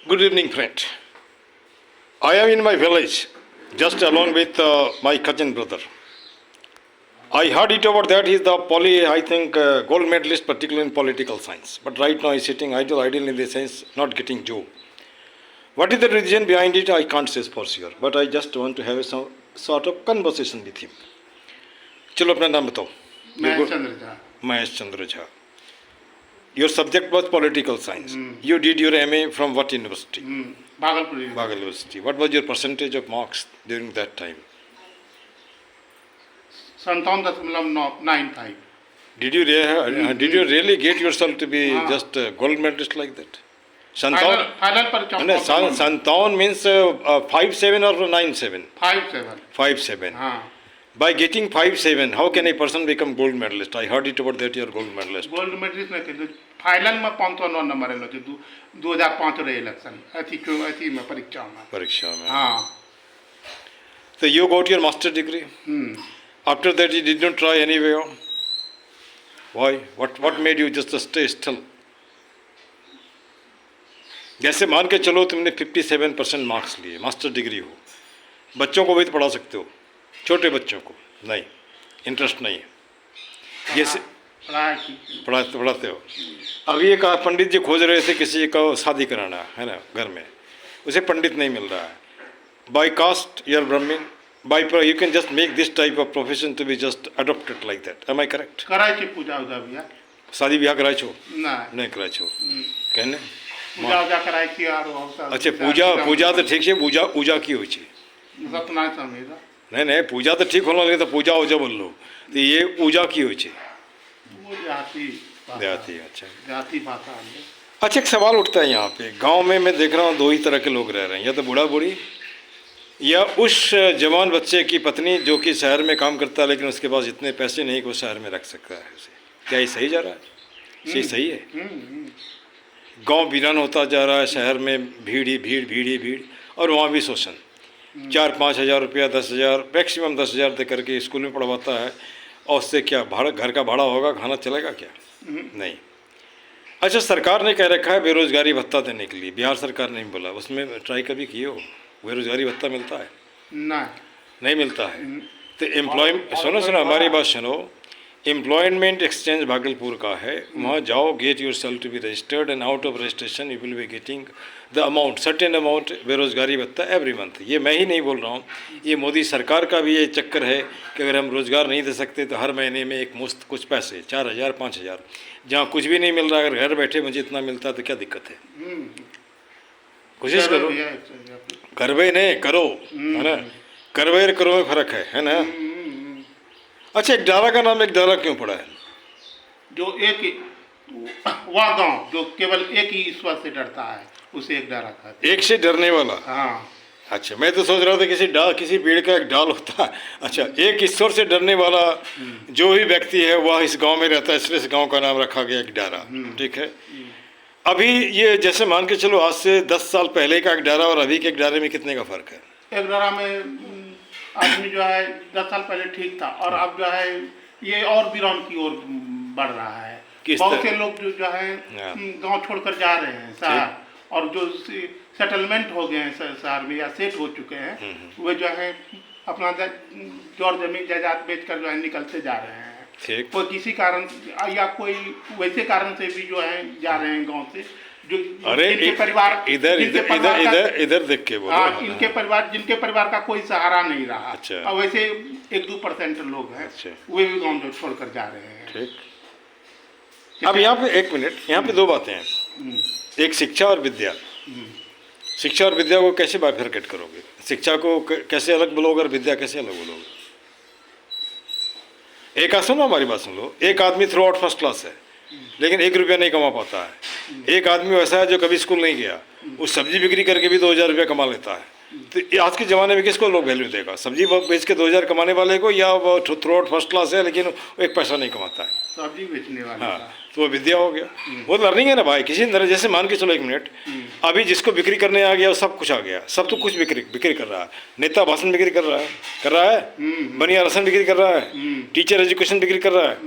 Good evening, friend. I am in my village, just along with my cousin brother. I heard it about that. He's the gold medalist, particularly in political science. But right now he's sitting idle in the sense not getting job. What is the reason behind it? I can't say for sure. But I just want to have some sort of conversation with him. चलो अपना नाम बताओ. Mahesh Chandra Jha. Your subject was political science. You did your MA from what university? Bhagalpur University. What was your percentage of marks during that time? 57.95. Did you really get yourself to be just a gold medalist like that? Santaun means 57 or 97? 57. 57. By getting 57, how can a person become gold medalist? I heard it about that you are gold medalist. Gold medalist नहीं थे final में 509 number आए थे 2005 रे election अथी में परीक्षा में हाँ. So you got your master degree. After that you did not try anywhere. Why? What made you just stay still? जैसे मान के चलो तुमने 57% मार्क्स लिए, मास्टर डिग्री हो, बच्चों को भी तो पढ़ा सकते हो, छोटे बच्चों को नहीं, इंटरेस्ट नहीं है, ये पढ़ाते हो. अभी एक पंडित जी खोज रहे थे किसी को शादी कराना है ना घर में, उसे पंडित नहीं मिल रहा है. By caste you are Brahmin, by you can just make this type of profession to be just adopted like that. Am I correct? कराई छी पूजा उजा भी शादी ब्याह कराई छो? नहीं कराई छो. कहने पूजा उजा कराई छी और अच्छा पूजा तो ठीक है, पूजा की होई छे सतना समझा नहीं पूजा तो ठीक होना लगे तो पूजा उजा बोल लो. तो ये पूजा की होई छे जाति. जाति भाषा. अच्छा एक सवाल उठता है यहाँ पे, गांव में मैं देख रहा हूँ दो ही तरह के लोग रह रहे हैं, या तो बूढ़ा बूढ़ी या उस जवान बच्चे की पत्नी जो कि शहर में काम करता है लेकिन उसके पास इतने पैसे नहीं कि वो शहर में रख सकता है उसे. क्या ये सही जा रहा है? सही है. गांव वीरान होता जा रहा है, शहर में भीड़ और वहाँ भी शोषण. 4-5 हज़ार रुपया, 10,000 मैक्सिमम 10,000 दे करके स्कूल में पढ़वाता है, और उससे क्या घर का भाड़ा होगा, खाना चलेगा क्या? नहीं. अच्छा सरकार ने कह रखा है बेरोजगारी भत्ता देने के लिए, बिहार सरकार ने बोला, उसमें ट्राई कभी किए हो? बेरोजगारी भत्ता मिलता है? नहीं मिलता है. तो सुनो हमारी बात सुनो. एम्प्लॉयमेंट एक्सचेंज भागलपुर का है, वहाँ जाओ, get yourself to be registered and out of registration you will be getting the amount, certain amount बेरोजगारी भत्ता एवरी मंथ. ये मैं ही नहीं बोल रहा हूँ, ये मोदी सरकार का भी ये चक्कर है कि अगर हम रोज़गार नहीं दे सकते तो हर महीने में एक मुश्त कुछ पैसे 4,000 5,000, जहाँ कुछ भी नहीं मिल रहा, अगर घर बैठे मुझे इतना मिलता तो क्या दिक्कत है? कोशिश करो, करवे नहीं करो, है ना, करवे करो में फ़र्क है ना. अच्छा एक डारा का नाम एक डारा क्यों पड़ा है? जो एक वह गांव जो केवल एक ही ईश्वर से डरता है उसे एक डारा कहते हैं. एक से डरने वाला? हाँ. अच्छा मैं तो सोच रहा था किसी पेड़ का एक डाल होता है. अच्छा एक ईश्वर से डरने वाला जो ही व्यक्ति है वह इस गांव में रहता है, इसलिए इस गांव का नाम रखा गया एक डारा. ठीक है. अभी ये जैसे मान के चलो आज से 10 साल पहले का एक डारा और अभी के एक डारे में कितने का फर्क है? एक डारा में आदमी जो है 10 साल पहले ठीक था और अब जो है ये और वीरान की ओर बढ़ रहा है. बहुत से लोग जो है गांव छोड़कर जा रहे हैं शहर, और जो सेटलमेंट हो गए हैं शहर में या सेट हो चुके हैं वे जो है अपना जोर जमीन जायदाद बेचकर जो है निकलते जा रहे हैं. कोई किसी कारण या कोई वैसे कारण से भी जो है जा रहे हैं गाँव से, जो इनके परिवार इधर देख के बोलो. हाँ, इनके परिवार जिनके परिवार का कोई सहारा नहीं रहा. अच्छा. और वैसे 1-2% लोग हैं. अच्छा. वे भी गाँव छोड़कर जा रहे हैं. ठीक. अब यहाँ पे एक मिनट, यहाँ पे दो बातें हैं, एक शिक्षा और विद्या. शिक्षा और विद्या को कैसे बाइफरकेट करोगे? शिक्षा को कैसे अलग बोलोगे और विद्या कैसे अलग बोलोगे? एक सुनो हमारी बात सुन लो. एक आदमी थ्रू आउट फर्स्ट क्लास है लेकिन 1 रुपया नहीं कमा पाता है. एक आदमी वैसा है जो कभी स्कूल नहीं गया, वो सब्जी बिक्री करके भी 2,000 रुपया कमा लेता है. तो ये आज के ज़माने में किसको लोग वैल्यू देगा? सब्जी बेच के 2000 कमाने वाले को, या वो थ्रू आउट फर्स्ट क्लास है लेकिन वो एक पैसा नहीं कमाता है? सब्जी बेचने वाले हाँ, का। तो वो विद्या हो गया, वो लर्निंग है ना भाई। किसी तरह जैसे मान के चलो, एक मिनट, अभी जिसको बिक्री करने आ गया वो सब कुछ आ गया, सब तो कुछ बिक्री कर रहा है। नेता भाषण बिक्री कर रहा है, बनिया रसन बिक्री कर रहा है, टीचर एजुकेशन बिक्री कर रहा है,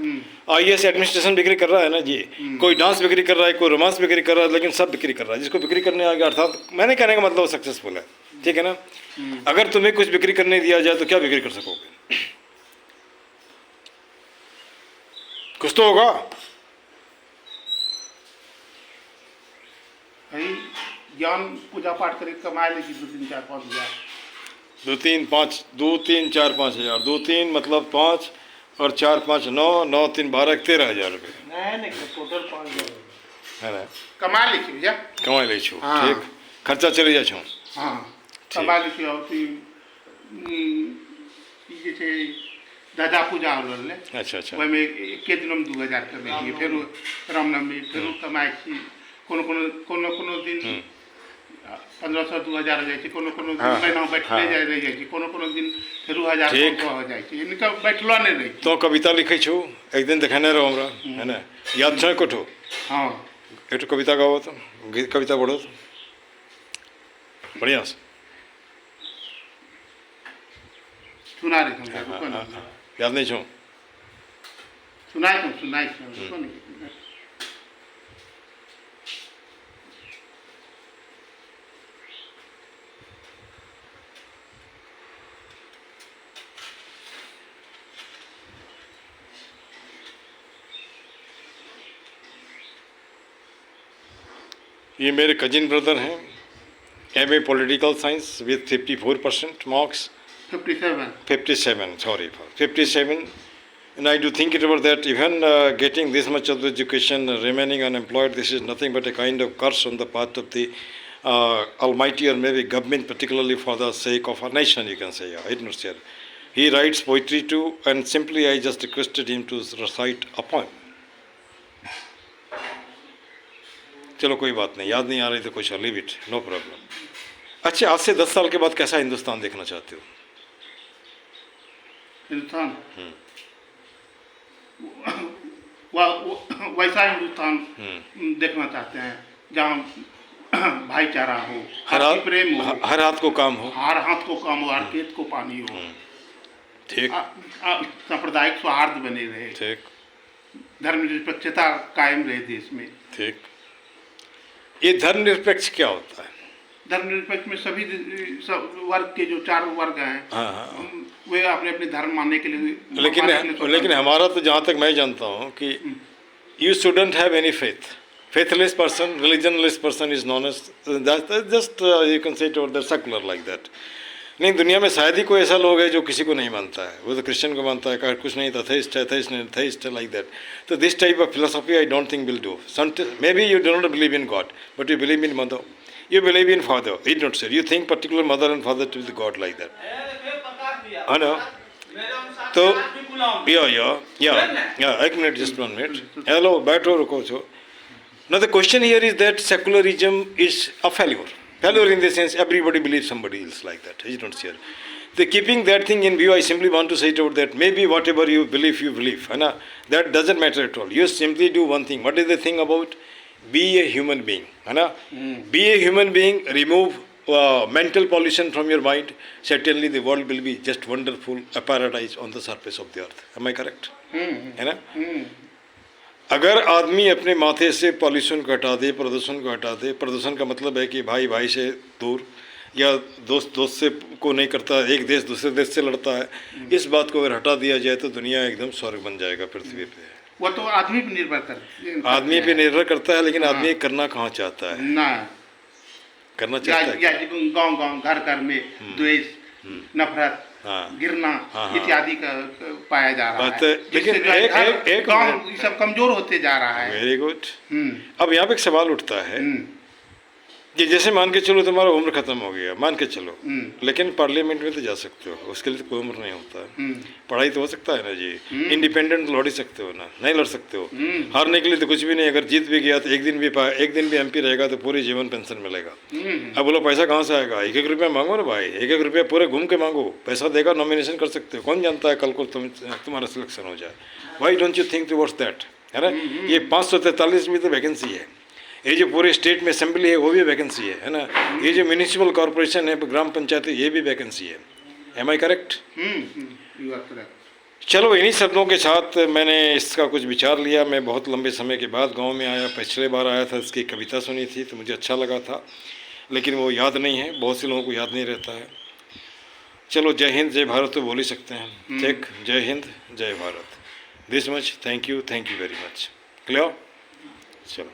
IAS एडमिनिस्ट्रेशन बिक्री कर रहा है ना जी, कोई डांस बिक्री कर रहा है, कोई रोमांस बिक्री कर रहा है, लेकिन सब बिक्री कर रहा है। जिसको बिक्री करने आ गया, अर्थात मैंने कहने का मतलब वो सक्सेसफुल है, ठीक है ना। अगर तुम्हें कुछ बिक्री करने दिया जाए तो क्या बिक्री कर सकोगे? कुछ तो होगा भाई। ज्ञान पूजा पाठ करके कमाए लेगी 2 3 4 5 हज़ार। 2 3 4 5 हज़ार, 2 3 मतलब 5 और 4 5 9, 9 3 12 13,000 रुपये नहीं टोटल 5 हज़ार है ना। कमा लीजिए भैया, कमाई लै छो, हाँ। ठीक, खर्चा चली जाइ छो। हाँ कमा लीजिए। और जे छै ध्वजा पूजा हो रहल है, अच्छा अच्छा, ओहिमे एके दिनमे 2 हज़ार कर लीजिए, फिर रामनवमी, फिर कमाइ छी। कोनो दिन 1500 2 हज़ार हो जाइ छै, कोनो दिन महीना बैठले रहि जाइ छै, कोनो दिन फिर 1000 ठीक। 500 हो जाइ छै, इनका बैठलो नहीं रही। तो कविता लिखै छो, एक दिन देखाने रहो हमरा, है ना, याद छो कोठो? हाँ एक कविता गाओ तो, कविता पढ़ो तो बढ़िया से। सुना रही तुम, याद नहीं छो? सुनाई रुको नहीं। ये मेरे कजिन ब्रदर हैं, MA political science with 54% marks, 57, sorry for 57. And I do think it about that, even getting this much of the education, remaining unemployed, this is nothing but a kind of curse on the part of the Almighty, or maybe government, particularly for the sake of our nation, you can say. Yeah, not sure. He writes poetry too, and simply I just requested him to recite a poem. चलो कोई बात नहीं, याद नहीं आ रही तो कुछ leave it, no problem. अच्छा, आज से 10 साल के बाद कैसा हिंदुस्तान देखना चाहते हो? हिंदुस्तान वैसा हिंदुस्तान देखना चाहते हैं जहाँ भाईचारा हो, आपसी प्रेम हो, हर हाथ को काम हो, हर हाथ को काम हो, हर खेत को पानी हो, ठीक, सांप्रदायिक सौहार्द बने रहे, ठीक, धर्मनिरपेक्षता कायम रहे देश में, ठीक। ये धर्मनिरपेक्ष क्या होता है? धर्मनिरपेक्ष में सभी वर्ग के जो 4 वर्ग हैं, वे अपने अपने धर्म मानने के लिए, लेकिन हमारा तो जहाँ तक मैं जानता हूँ कि you shouldn't have any faith. Faithless person, religionless person is known as just you can say it over the secular like that. नहीं, दुनिया में शायद ही कोई ऐसा लोग है जो किसी को नहीं मानता है। वो तो क्रिश्चियन को मानता है, कहा कुछ नहीं था, theist लाइक दैट। तो this type of philosophy I don't think will do. May be you do not believe in God, but you believe in mother, you believe in father, it not say, you think particular mother and father to be the god like that, है ना। तो yeah, एक minute, just 1 minute, hello, बैठो, रुको छो। Now the question here is that secularism is a failure in the sense everybody believes somebody else like that, is not sure. The keeping that thing in view, I simply want to say it out that maybe whatever you believe, है ना, that doesn't matter at all. You simply do one thing. What is the thing about? Be a human being, है ना। Be a human being, remove mental pollution from your mind. Certainly the world will be just wonderful, a paradise on the surface of the earth. Am I correct? है ना। अगर आदमी अपने माथे से pollution को हटा दे, प्रदूषण को हटा दे, प्रदूषण का मतलब है कि भाई भाई से दूर, या दोस्त दोस्त से को नहीं करता, एक देश दूसरे देश से लड़ता है, इस बात को अगर हटा दिया जाए तो दुनिया एकदम स्वर्ग बन जाएगा पृथ्वी पे। वो तो आदमी पे निर्भर करता है, आदमी पे निर्भर करता है, लेकिन आदमी करना कहाँ चाहता है? ना करना चाहता है गांव घर में द्वेष, नफरत, गिरना इत्यादि का पाया जा रहा है। लेकिन एक गांव सब कमजोर होते जा रहा है। Very good. अब यहाँ पे एक सवाल उठता है कि जैसे मान के चलो तुम्हारा उम्र खत्म हो गया, मान के चलो, हम्म, लेकिन पार्लियामेंट में तो जा सकते हो, उसके लिए तो कोई उम्र नहीं होता है। हम्म, पढ़ाई तो हो सकता है ना जी, इंडिपेंडेंट लड़ ही सकते हो ना, नहीं लड़ सकते हो। हम्म, हारने के लिए तो कुछ भी नहीं, अगर जीत भी गया तो एक दिन भी एमपी रहेगा तो पूरी जीवन पेंशन मिलेगा। हम्म, अब बोलो पैसा कहाँ से आएगा, एक एक रुपया मांगो ना भाई, एक एक रुपया पूरे घूम के मांगो, पैसा देगा नॉमिनेशन कर सकते हो। कौन जानता है कल को तुम्हारा सिलेक्शन हो जाए। Why don't you think towards that, है ना। ये 543 भी तो वैकेंसी है, ये जो पूरे स्टेट में असेंबली है वो भी वैकेंसी है ना। ये जो म्यूनिसिपल कॉर्पोरेशन है, ग्राम पंचायत है, ये भी वैकेंसी है। Am I correct? you are correct. चलो इन्हीं शब्दों के साथ मैंने इसका कुछ विचार लिया। मैं बहुत लंबे समय के बाद गांव में आया, पिछले बार आया था, इसकी कविता सुनी थी तो मुझे अच्छा लगा था, लेकिन वो याद नहीं है, बहुत से लोगों को याद नहीं रहता है। चलो जय हिंद जय भारत तो बोल ही सकते हैं, ठीक। जय हिंद जय Bharat, this much, thank you very much, clear. चलो।